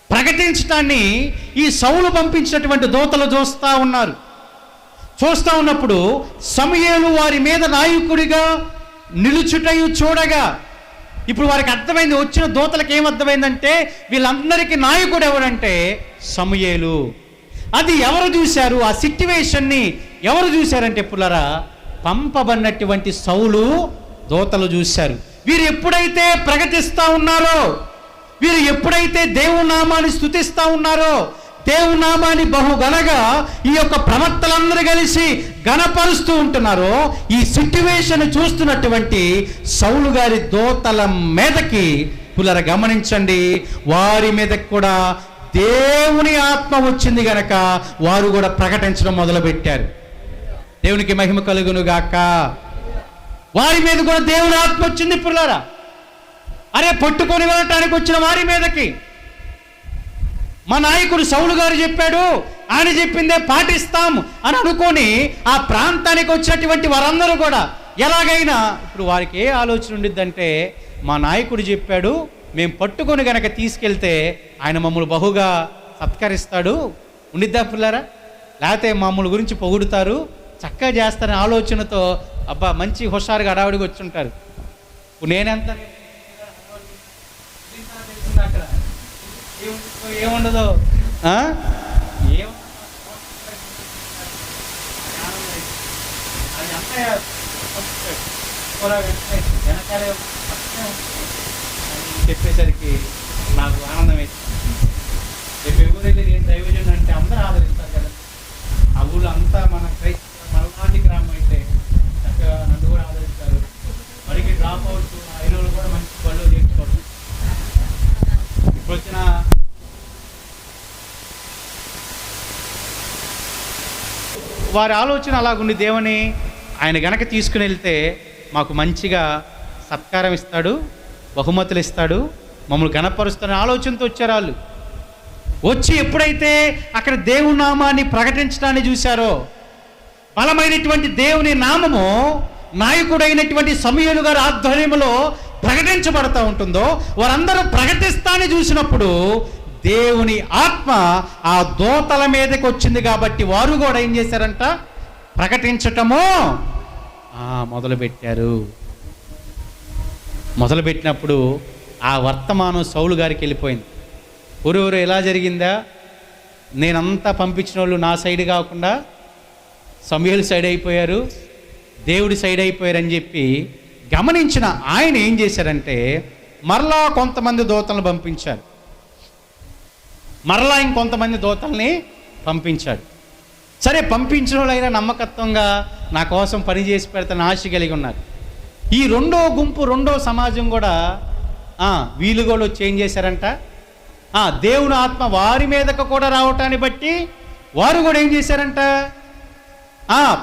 ప్రకటించటాన్ని ఈ సౌలు పంపించినటువంటి దూతలు చూస్తూ ఉన్నారు. చూస్తూ ఉన్నప్పుడు సమూయేలు వారి మీద నాయకుడిగా నిలుచుటయు చూడగా, ఇప్పుడు వారికి అర్థమైంది, వచ్చిన దూతలకు ఏమర్థమైందంటే వీళ్ళందరికీ నాయకుడు ఎవరంటే సమూయేలు. అది ఎవరు చూశారు? ఆ సిట్యువేషన్ని ఎవరు చూశారంటే పుల్లరా, పంపబడినటువంటి సౌలు దూతలు చూశారు. వీరు ఎప్పుడైతే ప్రకటిస్తూ ఉన్నారో, వీరు ఎప్పుడైతే దేవుని నామాన్ని స్తుతిస్తూ ఉన్నారో, దేవుని నామాన్ని బహుగనగా ఈ యొక్క ప్రవక్తలందరూ కలిసి గణపరుస్తూ ఉంటున్నారో, ఈ సిట్యువేషన్ చూస్తున్నటువంటి సౌలు గారి దూతల మీదకి పుల్లర గమనించండి, వారి మీదకి కూడా దేవుని ఆత్మ వచ్చింది గనక వారు కూడా ప్రకటించడం మొదలుపెట్టారు. దేవునికి మహిమ కలుగును గాక. వారి మీద కూడా దేవుని ఆత్మ వచ్చింది పుల్లరా. అరే, పట్టుకొని వెళ్ళటానికి వచ్చిన వారి మీదకి మా నాయకుడు సౌలు గారు చెప్పాడు, ఆయన చెప్పిందే పాటిస్తాం అని అనుకొని ఆ ప్రాంతానికి వచ్చినటువంటి వారందరూ కూడా ఎలాగైనా, ఇప్పుడు వారికి ఏ ఆలోచన ఉండిద్దంటే, మా నాయకుడు చెప్పాడు, మేము పట్టుకొని గనక తీసుకెళ్తే ఆయన మమ్మల్ని బహుగా సత్కరిస్తాడు, ఉండిద్దా పిల్లరా? లేకపోతే మమ్మల్ని గురించి పొగుడుతారు, చక్కగా చేస్తారనే ఆలోచనతో అబ్బా మంచి హుషారుగా అడావిడికి వచ్చి ఉంటారు. ఇప్పుడు నేనెంత అక్కడ ఏముండదు, చెప్పేసరికి నాకు ఆనందం అవుతుంది. రేపు ఎవరైతే నేను దైవజన్ అంటే అందరూ ఆదరిస్తారు కదా. ఆ ఊళ్ళో అంతా మన మనలాంటి గ్రామం అయితే చక్కగా నన్ను కూడా ఆదరిస్తారు. వాడికి డ్రాప్ అవుట్ అయిన వాళ్ళు కూడా మంచి బళ్ళు చేర్చుకోవచ్చు. ఇప్పుడు వచ్చిన వారి ఆలోచన అలాగుండి, దేవుని ఆయన గనక తీసుకుని వెళ్తే మాకు మంచిగా సత్కారం ఇస్తాడు, బహుమతులు ఇస్తాడు, మమ్మల్ని గణపరుస్తాడని ఆలోచనతో వచ్చారు వాళ్ళు. వచ్చి ఎప్పుడైతే అక్కడ దేవుని నామాన్ని ప్రకటించడాన్ని చూశారో, బలమైనటువంటి దేవుని నామము నాయకుడైనటువంటి సమూయేలు గారి ఆధ్వర్యంలో ప్రకటించబడతా ఉంటుందో, వారందరూ ప్రకటిస్తాన్ని చూసినప్పుడు దేవుని ఆత్మ ఆ దూతల మీదకి వచ్చింది కాబట్టి వారు కూడా ఏం చేశారంట? ప్రకటించటము మొదలుపెట్టారు. మొదలుపెట్టినప్పుడు ఆ వర్తమానం సౌలు గారికి వెళ్ళిపోయింది. ఊరు ఎలా జరిగిందా, నేనంతా పంపించిన వాళ్ళు నా సైడ్ కాకుండా సమూయేలు సైడ్ అయిపోయారు, దేవుడి సైడ్ అయిపోయారని చెప్పి గమనించిన ఆయన ఏం చేశారంటే మరలా కొంతమంది దూతలను పంపించారు. మరలా ఇంకొంతమంది దూతల్ని పంపించాడు. సరే, పంపించిన వాళ్ళైనా నమ్మకత్వంగా నా కోసం పని చేసి పెడతాను ఆశ కలిగి ఉన్నారు. ఈ రెండో గుంపు, రెండో సమాజం కూడా వీళ్ళు కూడా వచ్చి ఏం చేశారంట? దేవుని ఆత్మ వారి మీదకు కూడా రావటాన్ని బట్టి వారు కూడా ఏం చేశారంట?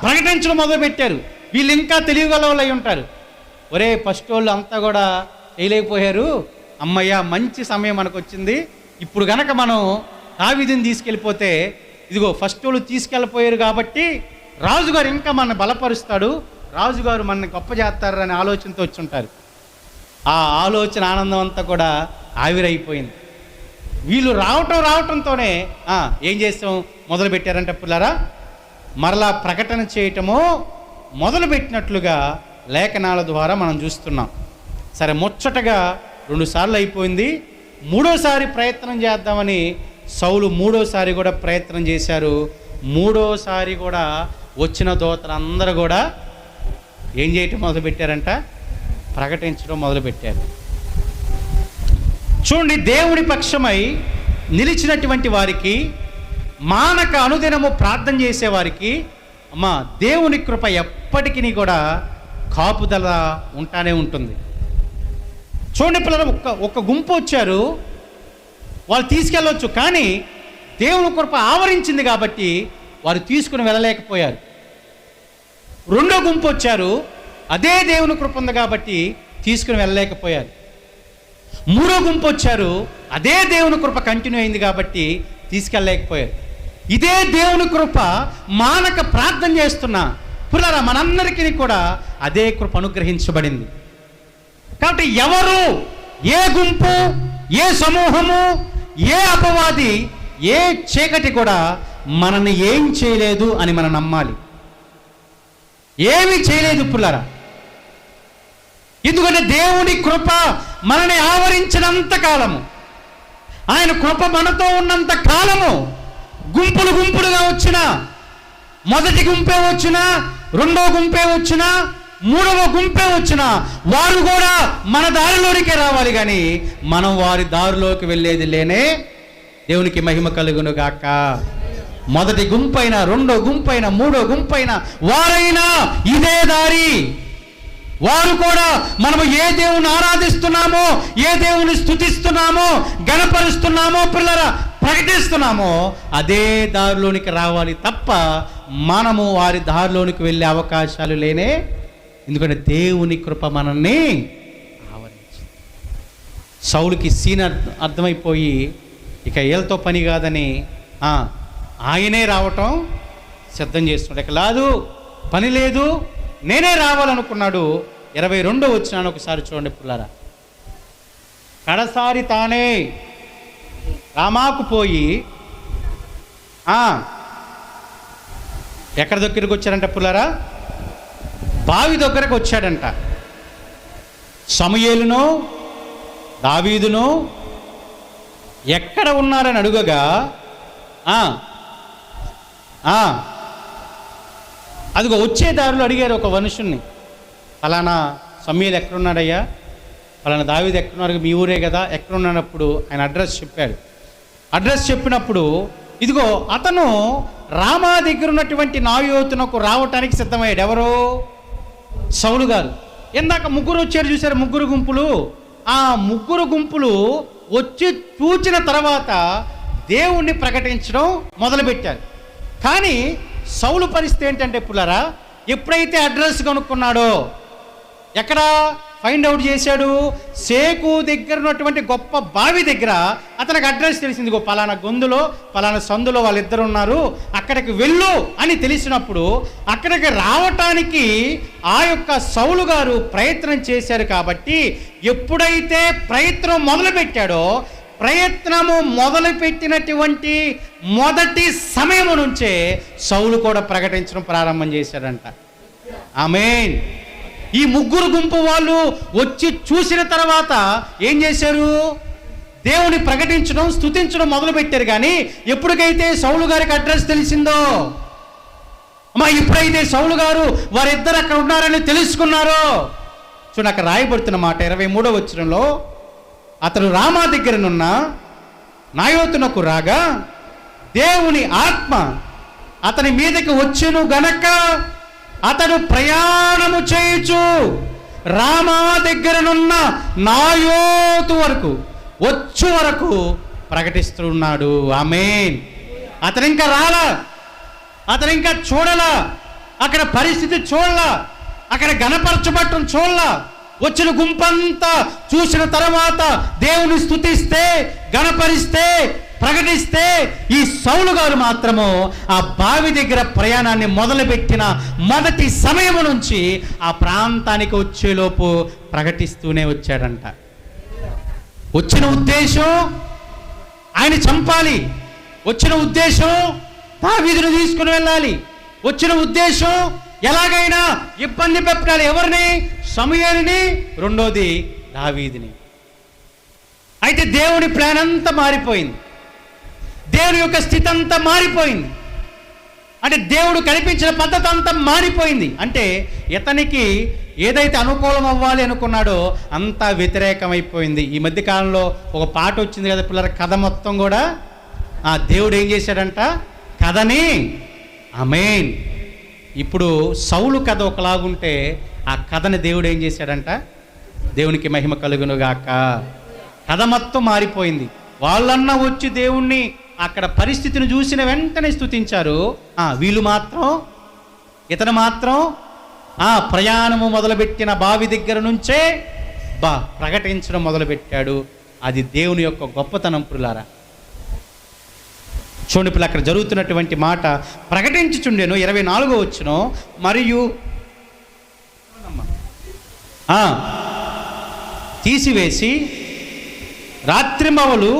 ప్రకటించడం మొదలుపెట్టారు. వీళ్ళు ఇంకా తెలియగల వాళ్ళు అయి ఉంటారు. ఒరే, ఫస్ట్ వాళ్ళు అంతా కూడా చేయలేకపోయారు, అమ్మయ్య మంచి సమయం మనకు వచ్చింది, ఇప్పుడు గనక మనం దావీదుని తీసుకెళ్ళిపోతే, ఇదిగో ఫస్ట్ వాళ్ళు తీసుకెళ్ళిపోయారు కాబట్టి రాజుగారు ఇంకా మన బలపరుస్తాడు, రాజుగారు మన గొప్ప చేస్తారు అనే ఆలోచనతో వచ్చి ఉంటారు. ఆ ఆలోచన ఆనందం అంతా కూడా ఆవిరైపోయింది. వీళ్ళు రావటంతోనే ఏం చేస్తాం మొదలుపెట్టారంటే పిల్లరా, మరలా ప్రకటన చేయటము మొదలుపెట్టినట్లుగా లేఖనాల ద్వారా మనం చూస్తున్నాం. సరే, ముచ్చటగా 2 సార్లు అయిపోయింది. 3వసారి ప్రయత్నం చేద్దామని సౌలు 3వసారి కూడా ప్రయత్నం చేశారు. 3వసారి కూడా వచ్చిన దూతలందరూ కూడా ఏం చేయటం మొదలుపెట్టారంట? ప్రకటించడం మొదలుపెట్టారు. చూడండి, దేవుని పక్షమై నిలిచినటువంటి వారికి, మానక అనుదినము ప్రార్థన చేసేవారికి అమ్మా దేవుని కృప ఎప్పటికీ కూడా కాపుదల ఉంటానే ఉంటుంది. చూడండి పిల్లలు, ఒక్క గుంపు వచ్చారు, వాళ్ళు తీసుకెళ్ళవచ్చు, కానీ దేవుని కృప ఆవరించింది కాబట్టి వారు తీసుకుని వెళ్ళలేకపోయారు. రెండో గుంపు వచ్చారు, అదే దేవుని కృప ఉంది కాబట్టి తీసుకుని వెళ్ళలేకపోయారు. మూడో గుంపు వచ్చారు, అదే దేవుని కృప కంటిన్యూ అయింది కాబట్టి తీసుకెళ్ళలేకపోయారు. ఇదే దేవుని కృప మానక ప్రార్థన చేస్తున్నా పుల్లరా మనందరికీ కూడా అదే కృప అనుగ్రహించబడింది. కాబట్టి ఎవరు, ఏ గుంపు, ఏ సమూహము, ఏ అపవాది, ఏ చీకటి కూడా మనల్ని ఏం చేయలేదు అని మనం నమ్మాలి. ఏమీ చేయలేదు పుల్లరా. ఎందుకంటే దేవుని కృప మనని ఆవరించినంత కాలము, ఆయన కృప మనతో ఉన్నంత కాలము, గుంపులు గుంపులుగా వచ్చినా, మొదటి గుంపే వచ్చినా, రెండో గుంపే వచ్చినా, మూడవ గుంపే వచ్చినా వారు కూడా మన దారిలోనికే రావాలి, కానీ మనం వారి దారిలోకి వెళ్ళేది లేనే. దేవునికి మహిమ కలుగును గాక. మొదటి గుంపైనా, రెండో గుంపైనా, మూడో గుంపైనా వారైనా ఇదే దారి. వారు కూడా మనము ఏ దేవుని ఆరాధిస్తున్నామో, ఏ దేవుని స్తుతిస్తున్నామో, గణపరుస్తున్నామో, పిల్లరా ప్రకటిస్తున్నామో అదే దారిలోనికి రావాలి తప్ప మనము వారి దారిలోనికి వెళ్ళే అవకాశాలు లేనే. ఎందుకంటే దేవుని కృప మనల్ని ఆవరించింది. సౌలుకి సీన్ అర్థమైపోయి ఇక ఏళ్ళతో పని కాదని ఆయనే రావటం సిద్ధం చేస్తున్నాడు. ఇక లేదు, పని లేదు, నేనే రావాలనుకున్నాడు. 22 వచ్చినాను ఒకసారి చూడండి పుల్లారా. కడసారి తానే రామాకు పోయి ఎక్కడ దగ్గరికి వచ్చాడంట పుల్లారా? బావి దగ్గరకు వచ్చాడంట. సమూయేలును దావీదును ఎక్కడ ఉన్నారని అడుగగా అదిగో వచ్చే దారిలో అడిగారు ఒక మనుషుల్ని, ఫలానా సమూయేలు ఎక్కడున్నాడయ్యా, ఫలానా దావీదు ఎక్కడున్నారు, మీ ఊరే కదా, ఎక్కడున్నప్పుడు ఆయన అడ్రస్ చెప్పాడు. అడ్రస్ చెప్పినప్పుడు ఇదిగో అతను రామా దగ్గర ఉన్నటువంటి నాయోతునకు రావటానికి సిద్ధమయ్యాడు. ఎవరు? సౌలు గారు. ఇందాక ముగ్గురు వచ్చారు చూశారు, ముగ్గురు గుంపులు. ఆ ముగ్గురు గుంపులు వచ్చి చూచిన తర్వాత దేవుణ్ణి ప్రకటించడం మొదలుపెట్టారు. కానీ సౌలు పరిస్థితి ఏంటంటే పుల్లారా, ఎప్పుడైతే అడ్రస్ కనుక్కున్నాడో, ఎక్కడ ఫైండ్ అవుట్ చేశాడు, సేకు దగ్గర ఉన్నటువంటి గొప్ప బావి దగ్గర అతనికి అడ్రస్ తెలిసింది. పలానా గొంతులో పలానా సందులో వాళ్ళిద్దరు ఉన్నారు, అక్కడికి వెళ్ళు అని తెలిసినప్పుడు అక్కడికి రావటానికి ఆ యొక్క సౌలు గారు ప్రయత్నం చేశారు. కాబట్టి ఎప్పుడైతే ప్రయత్నం మొదలుపెట్టాడో, ప్రయత్నము మొదలుపెట్టినటువంటి మొదటి సమయం నుంచే సౌలు కూడా ప్రకటించడం ప్రారంభం చేశాడంట. ఆమేన్. ఈ ముగ్గురు గుంపు వాళ్ళు వచ్చి చూసిన తర్వాత ఏం చేశారు? దేవుని ప్రకటించడం, స్తుతించడం మొదలుపెట్టారు. కానీ ఎప్పటికైతే సౌలు గారికి అడ్రస్ తెలిసిందో, ఎప్పుడైతే సౌలు గారు వారిద్దరు అక్కడ ఉన్నారని తెలుసుకున్నారో, చూడండి అక్కడ రాయబడుతున్న మాట 23వ వచనంలో, అతడు రామా దగ్గరనున్న నాయోతునకు రాగా దేవుని ఆత్మ అతని మీదకి వచ్చెను గనక అతడు ప్రయాణము చేయుచు రామా దగ్గరనున్న నాయోతు వరకు వచ్చు వరకు ప్రకటిస్తున్నాడు. ఆమేన్. అతను ఇంకా రాలా, అతను ఇంకా చూడలా, అక్కడ పరిస్థితి చూడలా, అక్కడ గణపరచబట్టం చూడలా. వచ్చిన గుంపంతా చూసిన తర్వాత దేవుని స్తుతిస్తే, గణపరిస్తే, ప్రకటిస్తే, ఈ సౌలు గారు మాత్రము ఆ బావి దగ్గర ప్రయాణాన్ని మొదలుపెట్టిన మొదటి సమయం నుంచి ఆ ప్రాంతానికి వచ్చేలోపు ప్రకటిస్తూనే వచ్చాడంట. వచ్చిన ఉద్దేశం ఆయన చంపాలి, వచ్చిన ఉద్దేశం దావీదును తీసుకుని వెళ్ళాలి, వచ్చిన ఉద్దేశం ఎలాగైనా ఇబ్బంది పెట్టాలి. ఎవరిని? సమూయేలుని, రెండోది దావీదుని. అయితే దేవుని ప్లాన్ అంతా మారిపోయింది, దేవుని యొక్క స్థితి అంతా మారిపోయింది. అంటే దేవుడు కనిపించిన పద్ధతి అంతా మారిపోయింది. అంటే ఇతనికి ఏదైతే అనుకూలం అవ్వాలి అనుకున్నాడో అంతా వ్యతిరేకమైపోయింది. ఈ మధ్య కాలంలో ఒక పాట వచ్చింది కదా పిల్లల, కథ మొత్తం కూడా దేవుడు ఏం చేశాడంట? కథని ఆమేన్ ఇప్పుడు సౌలు కథ ఒకలాగుంటే ఆ కథని దేవుడు ఏం చేశాడంట? దేవునికి మహిమ కలుగునుగాక. కథ మొత్తం మారిపోయింది. వాళ్ళన్నా వచ్చి దేవుణ్ణి అక్కడ పరిస్థితిని చూసిన వెంటనే స్తుతించారు. వీళ్ళు మాత్రం, ఇతను మాత్రం ప్రయాణము మొదలుపెట్టిన బావి దగ్గర నుంచే ప్రకటించడం మొదలుపెట్టాడు. అది దేవుని యొక్క గొప్పతనం ప్రియులారా. చూడండి పిల్ల, అక్కడ జరుగుతున్నటువంటి మాట ప్రకటించుచుండెను. 24వ వచనం, మరియు తీసివేసి రాత్రింబవలు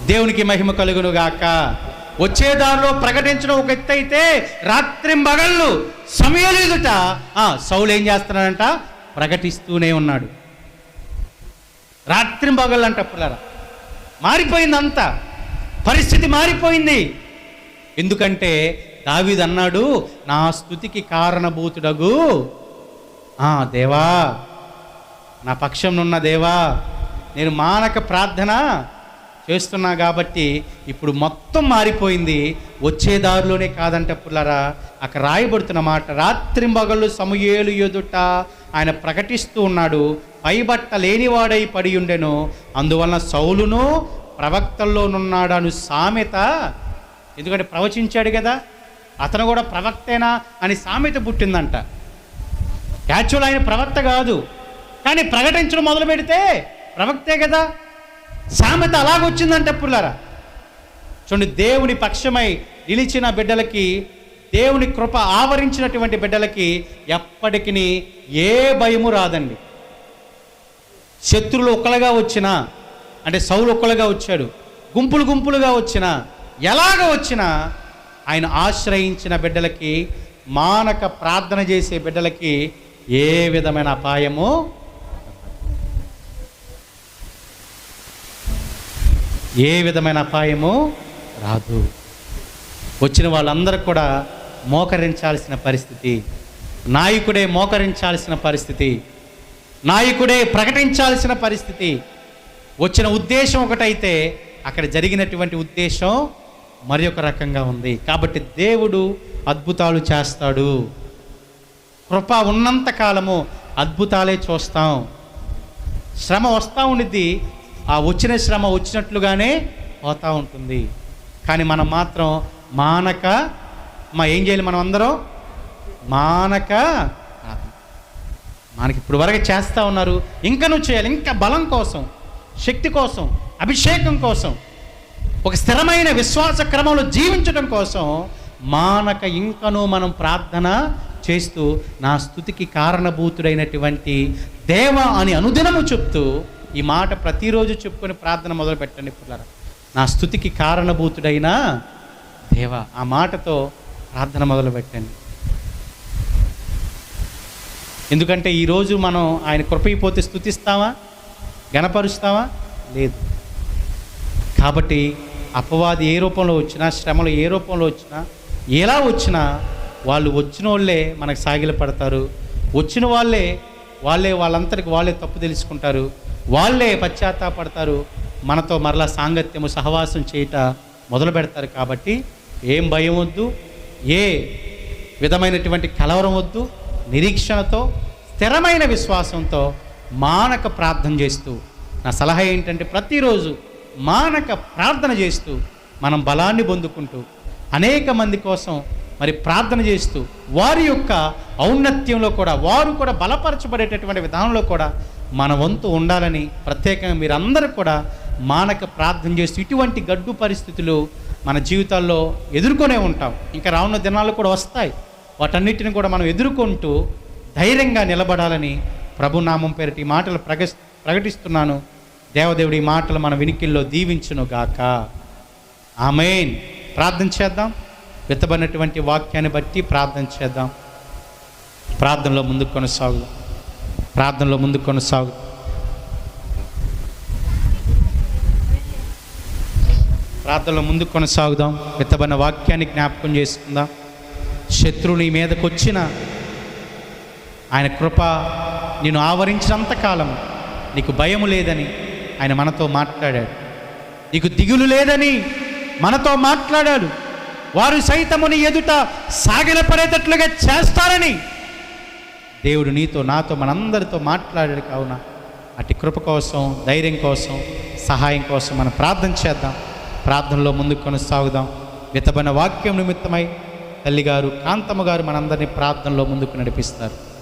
దేవునికి మహిమ కలుగునుగాక. వచ్చేదారిలో ప్రకటించడం ఒక ఎత్తు అయితే, రాత్రింబగళ్ళు సమూయేలు ఎదుట సౌలు ఏం చేస్తున్నాడంట? ప్రకటిస్తూనే ఉన్నాడు. రాత్రింబగళ్ళు అంట పిల్లరా. మారిపోయింది అంతా, పరిస్థితి మారిపోయింది. ఎందుకంటే దావీదు అన్నాడు, నా స్తుతికి కారణభూతుడగు దేవా, నా పక్షం ఉన్న దేవా, నేను మానక ప్రార్థన చేస్తున్నా కాబట్టి ఇప్పుడు మొత్తం మారిపోయింది. వచ్చేదారిలోనే కాదంటే పుల్లరా, అక్కడ రాయబడుతున్న మాట, రాత్రింబగళ్ళు సమూయేలు ఎదుట ఆయన ప్రకటిస్తూ ఉన్నాడు. పైబట్ట లేనివాడై పడి ఉండెను, అందువలన సౌలును ప్రవక్తల్లోనున్నాడను సామెత. ఎందుకంటే ప్రవచించాడు కదా, అతను కూడా ప్రవక్తేనా అని సామెత పుట్టిందంట. యాక్చువల్ ఆయన ప్రవక్త కాదు, కానీ ప్రకటించడం మొదలు పెడితే ప్రవక్తే కదా. సామెత అలాగొచ్చిందంటే పుల్లారా. చూడండి, దేవుని పక్షమై నిలిచిన బిడ్డలకి, దేవుని కృప ఆవరించినటువంటి బిడ్డలకి ఎప్పటికీ ఏ భయము రాదండి. శత్రువులు ఒక్కలుగా వచ్చినా, అంటే సౌలు ఒక్కలుగా వచ్చాడు, గుంపులు గుంపులుగా వచ్చినా, ఎలాగ వచ్చినా ఆయన ఆశ్రయించిన బిడ్డలకి, మానక ప్రార్థన చేసే బిడ్డలకి ఏ విధమైన అపాయము, ఏ విధమైన అపాయము రాదు. వచ్చిన వాళ్ళందరూ కూడా మోకరించాల్సిన పరిస్థితి, నాయకుడే మోకరించాల్సిన పరిస్థితి, నాయకుడే ప్రకటించాల్సిన పరిస్థితి. వచ్చిన ఉద్దేశం ఒకటైతే అక్కడ జరిగినటువంటి ఉద్దేశం మరి ఒక రకంగా ఉంది. కాబట్టి దేవుడు అద్భుతాలు చేస్తాడు. కృప ఉన్నంత కాలము అద్భుతాలే చూస్తాం. శ్రమ వస్తూ ఉండిద్ది, ఆ వచ్చిన శ్రమ వచ్చినట్లుగానే పోతూ ఉంటుంది. కానీ మనం మాత్రం మానక ఏం చేయాలి? మనం అందరం మానక, మనకి ఇప్పుడు వరకు చేస్తూ ఉన్నారు, ఇంకా నువ్వు చేయాలి. ఇంకా బలం కోసం, శక్తి కోసం, అభిషేకం కోసం, ఒక స్థిరమైన విశ్వాస క్రమంలో జీవించడం కోసం మానక ఇంకనూ మనం ప్రార్థన చేస్తూ, నా స్తుతికి కారణభూతుడైనటువంటి దేవ అని అనుదినము చెప్తూ, ఈ మాట ప్రతిరోజు చెప్పుకొని ప్రార్థన మొదలు పెట్టండి పిల్లరా. నా స్తుతికి కారణభూతుడైన దేవ, ఆ మాటతో ప్రార్థన మొదలు పెట్టండి. ఎందుకంటే ఈరోజు మనం ఆయన కృపైపోతే స్తుతిస్తావా, గణపరుస్తావా? లేదు. కాబట్టి అపవాది ఏ రూపంలో వచ్చినా, శ్రమలు ఏ రూపంలో వచ్చినా, ఎలా వచ్చినా, వాళ్ళు వచ్చిన వాళ్ళే మనకు సాగిలపడతారు. వచ్చిన వాళ్ళంతటికి వాళ్ళే తప్పు తెలుసుకుంటారు, వాళ్ళే పశ్చాత్తాపడతారు, మనతో మరలా సాంగత్యము, సహవాసం చేయట మొదలు పెడతారు. కాబట్టి ఏం భయం వద్దు, ఏ విధమైనటువంటి కలవరం వద్దు. నిరీక్షణతో, స్థిరమైన విశ్వాసంతో మానక ప్రార్థన చేస్తూ, నా సలహా ఏంటంటే ప్రతిరోజు మానక ప్రార్థన చేస్తూ మనం బలాన్ని పొందుకుంటూ, అనేక మంది కోసం మరి ప్రార్థన చేస్తూ, వారి యొక్క ఔన్నత్యంలో కూడా, వారు కూడా బలపరచబడేటటువంటి విధానంలో కూడా మన వంతు ఉండాలని ప్రత్యేకంగా మీరందరూ కూడా మానక ప్రార్థన చేస్తూ, ఇటువంటి గడ్డు పరిస్థితులు మన జీవితాల్లో ఎదుర్కొనే ఉంటాం. ఇంకా రానున్న దినాలు కూడా వస్తాయి. వాటన్నిటిని కూడా మనం ఎదుర్కొంటూ ధైర్యంగా నిలబడాలని ప్రభునామం పేరిట ఈ మాటలు ప్రకటిస్తున్నాను. దేవదేవుడి ఈ మాటలు మన వినికిల్లో దీవించును గాక. ఆమేన్. ప్రార్థన చేద్దాం. విత్తబడినటువంటి వాక్యాన్ని బట్టి ప్రార్థన చేద్దాం. ప్రార్థనలో ముందుకు కొనసాగుదాం. ప్రార్థనలో ముందుకు కొనసాగుదాం. ప్రార్థనలో ముందుకు కొనసాగుదాం. విత్తబడిన వాక్యాన్ని జ్ఞాపకం చేసుకుందాం. శత్రువు నీ మీదకు వచ్చిన ఆయన కృప నేను ఆవరించినంత కాలం నీకు భయము లేదని ఆయన మనతో మాట్లాడాడు. నీకు దిగులు లేదని మనతో మాట్లాడాడు. వారు సైతముని ఎదుట సాగిలపడేటట్లుగా చేస్తారని దేవుడు నీతో నాతో మనందరితో మాట్లాడాడు. కావున అటు కృప కోసం, ధైర్యం కోసం, సహాయం కోసం మనం ప్రార్థన చేద్దాం. ప్రార్థనలో ముందుకు కొనసాగుదాం. విత్తబడిన వాక్యం నిమిత్తమై తల్లిగారు కాంతమ్మ గారు మనందరినీ ప్రార్థనలో ముందుకు నడిపిస్తారు.